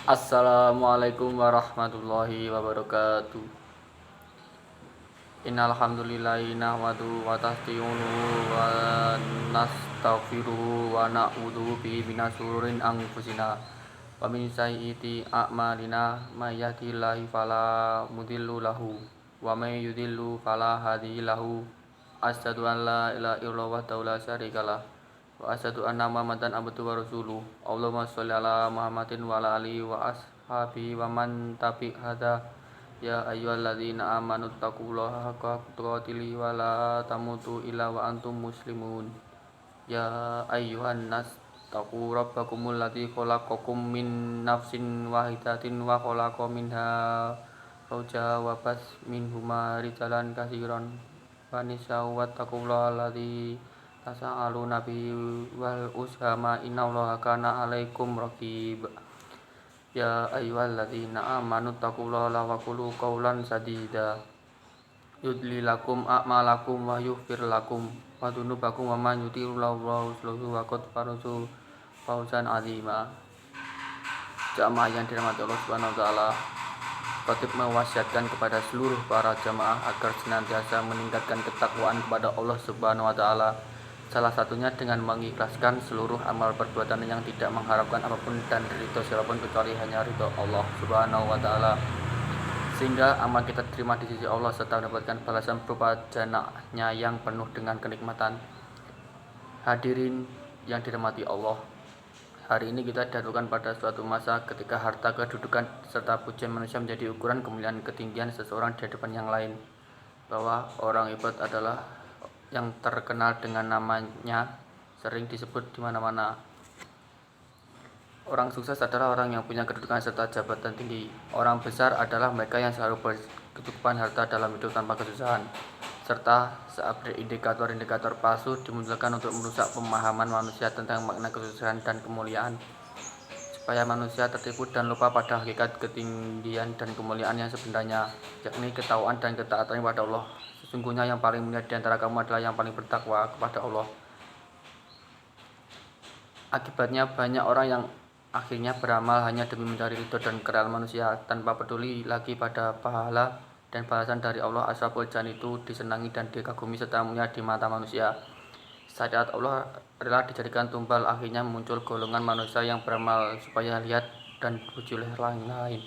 Assalamualaikum warahmatullahi wabarakatuh. Innal hamdalillahi nahmaduhu wa nasta'inuhu wa nastaghfiruhu wa na'udzu bihi min syururi anfusina wa min sayyiati a'malina may yahdihillahu fala mudhilla lahu wa may yudhillu fala hadiya lahu. Asyhadu an la ilaha illallah wa la syarikalah wa asyhadu anna Muhammadan abduhu wa rasuluh. Allahumma sholli ala Muhammadin wa ala alihi wa ashabihi wa man tabi'a hada. Ya ayyuhalladzina amanu taqullaha haqqa tuqatih wa la tamutu illa wa antum muslimun. Ya ayyuhan nas taqu rabbakumul ladzi khalaqakum min nafsin wahidatin wa khalaqa minha zawjaha wa bas minhuma rijalan katsiran wa nisaa wattaqullaha alladzi tasaaluna bihi wal ushama innallaha kana 'alaikum raqib. Ya ayyuhalladzina amanu taqullaha wa qulu qawlan sadida yudli lakum a'malakum wa yughfir lakum wa dhunubakum wa man yuti'illahu wa rasulahu wa qad farazu fawzan 'azima. Jamaah yang dirahmati Allah Subhanahu wa taala, khatib mewasiatkan kepada seluruh para jamaah agar senantiasa meningkatkan ketakwaan kepada Allah Subhanahu wa taala. Salah satunya dengan mengikhlaskan seluruh amal perbuatan yang tidak mengharapkan apapun dan ridho siapapun kecuali hanya ridho Allah Subhanahu wa taala, sehingga amal kita terima di sisi Allah serta mendapatkan balasan berupa jannahnya yang penuh dengan kenikmatan. Hadirin yang dirahmati Allah, hari ini kita dihadapkan pada suatu masa ketika harta, kedudukan, serta pujian manusia menjadi ukuran kemuliaan ketinggian seseorang di hadapan yang lain. Bahwa orang hebat adalah yang terkenal dengan namanya sering disebut di mana-mana. Orang sukses adalah orang yang punya kedudukan serta jabatan tinggi. Orang besar adalah mereka yang selalu berkecukupan harta dalam hidup tanpa kesusahan. Serta seabri indikator-indikator palsu dimunculkan untuk merusak pemahaman manusia tentang makna kesuksesan dan kemuliaan, supaya manusia tertipu dan lupa pada hakikat ketinggian dan kemuliaan yang sebenarnya, yakni ketakwaan dan ketaatan kepada Allah. Sesungguhnya yang paling mulia di antara kamu adalah yang paling bertakwa kepada Allah. Akibatnya banyak orang yang akhirnya beramal hanya demi mencari ridho dan kerelaan manusia, tanpa peduli lagi pada pahala dan balasan dari Allah. Ashabul Jannah itu disenangi dan dikagumi serta mulia di mata manusia. Syariat Allah rela dijadikan tumbal, akhirnya muncul golongan manusia yang beramal supaya lihat dan dipuji oleh orang lain,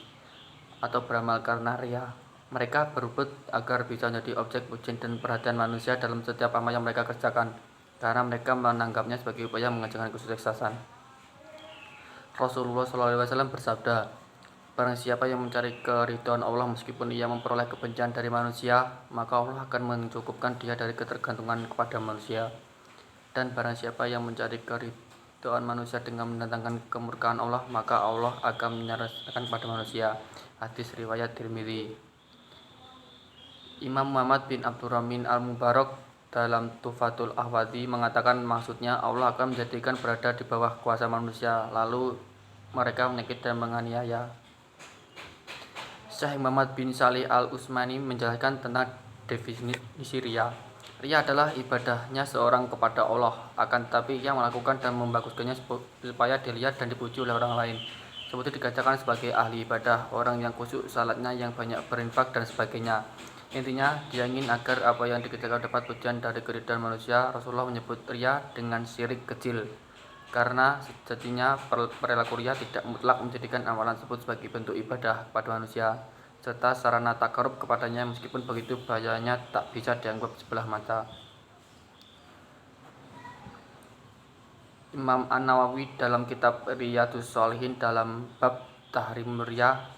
atau beramal karena ria. Mereka berbuat agar bisa menjadi objek pujian dan perhatian manusia dalam setiap amal yang mereka kerjakan, karena mereka menanggapnya sebagai upaya mengerjakan kesuksesan. Rasulullah SAW bersabda, barang siapa yang mencari keridhaan Allah meskipun ia memperoleh kebencian dari manusia, maka Allah akan mencukupkan dia dari ketergantungan kepada manusia. Dan barang siapa yang mencari keridhaan manusia dengan mendatangkan kemurkaan Allah, maka Allah akan menyerahkan kepada manusia. Hadis riwayat Tirmidzi. Imam Muhammad bin Abdurrahman Al-Mubarak dalam Tuhfatul Ahwadhi mengatakan, maksudnya Allah akan menjadikan berada di bawah kuasa manusia, lalu mereka menyakiti dan menganiaya. Syekh Muhammad bin Salih Al-Utsmani menjelaskan tentang definisi ria. Ria adalah ibadahnya seorang kepada Allah, akan tetapi ia melakukan dan membaguskannya supaya dilihat dan dipuji oleh orang lain, seperti dikatakan sebagai ahli ibadah, orang yang khusyuk salatnya, yang banyak berinfak dan sebagainya. Intinya, dia ingin agar apa yang dikerjakan dapat pujian dari keridhaan manusia. Rasulullah menyebut ria dengan syirik kecil, karena sejatinya perilaku ria tidak mutlak menjadikan amalan tersebut sebagai bentuk ibadah kepada manusia serta sarana takarub kepadanya. Meskipun begitu, bahayanya tak bisa dianggap sebelah mata. Imam An-Nawawi dalam kitab Riyadhus Shalihin dalam bab tahrim ria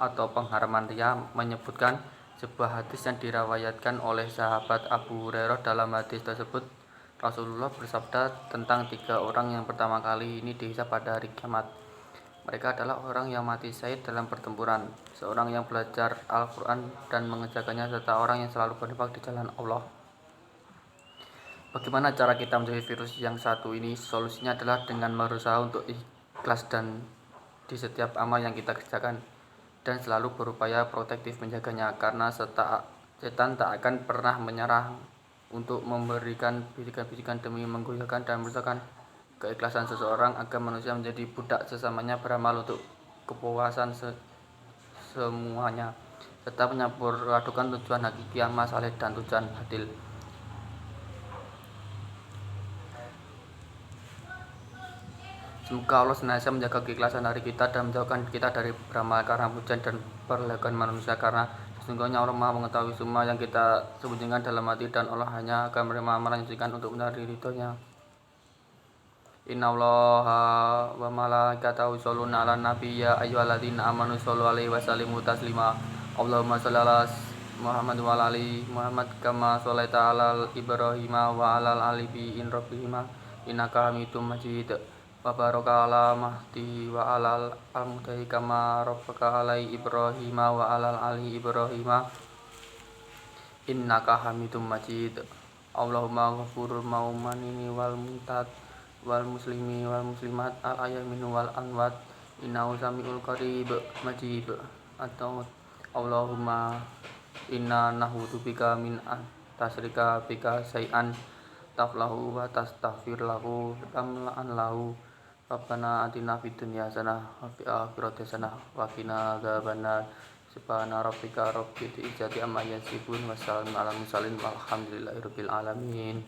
atau pengharaman ria menyebutkan sebuah hadis yang dirawayatkan oleh sahabat Abu Hurairah. Dalam hadis tersebut Rasulullah bersabda tentang 3 orang yang pertama kali ini dihisab pada hari kiamat. Mereka adalah orang yang mati syahid dalam pertempuran, seorang yang belajar Al-Quran dan mengerjakannya, serta orang yang selalu berinfak di jalan Allah. Bagaimana cara kita menjadi virus yang satu ini? Solusinya adalah dengan berusaha untuk ikhlas dan di setiap amal yang kita kerjakan, dan selalu berupaya protektif menjaganya, karena setan tak akan pernah menyerah untuk memberikan bisikan-bisikan demi menggoyahkan dan merusakkan keikhlasan seseorang agar manusia menjadi budak sesamanya beramal untuk kepuasan semuanya, serta menyampuradukan tujuan hakiki amal saleh dan tujuan batil. Semoga Allah senantiasa menjaga keikhlasan dari kita dan menjauhkan kita dari beramal karena pujian dan perlakuan manusia, karena sesungguhnya Allah Maha mengetahui semua yang kita sembunyikan dalam hati, dan Allah hanya akan menerima amalan yang disucikan untuk mencari ridhonya. Innallaha wa malaikatahu yusholluna 'alan nabi ya ayyuhalladzina amanu shollu 'alaihi wa sallimu taslima. Allahumma sholli 'ala Muhammad wa 'ala ali Muhammad kama shallaita 'ala Ibrahim wa 'ala ali Ibrahim innaka Hamidum Majid. Wa baraka 'ala Mahdi wa 'ala al-Muhdi kama rabbaka 'ala Ibrahim wa 'ala ali Ibrahim innaka Hamidum Majid. Allahumma ghafurul mu'minina wal mu'minat wal muslimi wal muslimat al ahya'i wal amwat innahu samiul qarib majib. Atau Allahumma inna na'udzubika min tasyrika bika syai'an taflahu wa tastaghfir lahu tamla'an lahu. Rabbana atina fid dunya hasanah wa fil akhirati hasanah wa qina adzabannar. Subhana rabbika rabbil izzati amma yasifun wa salamun alal mursalin walhamdulillahi rabbil alamin.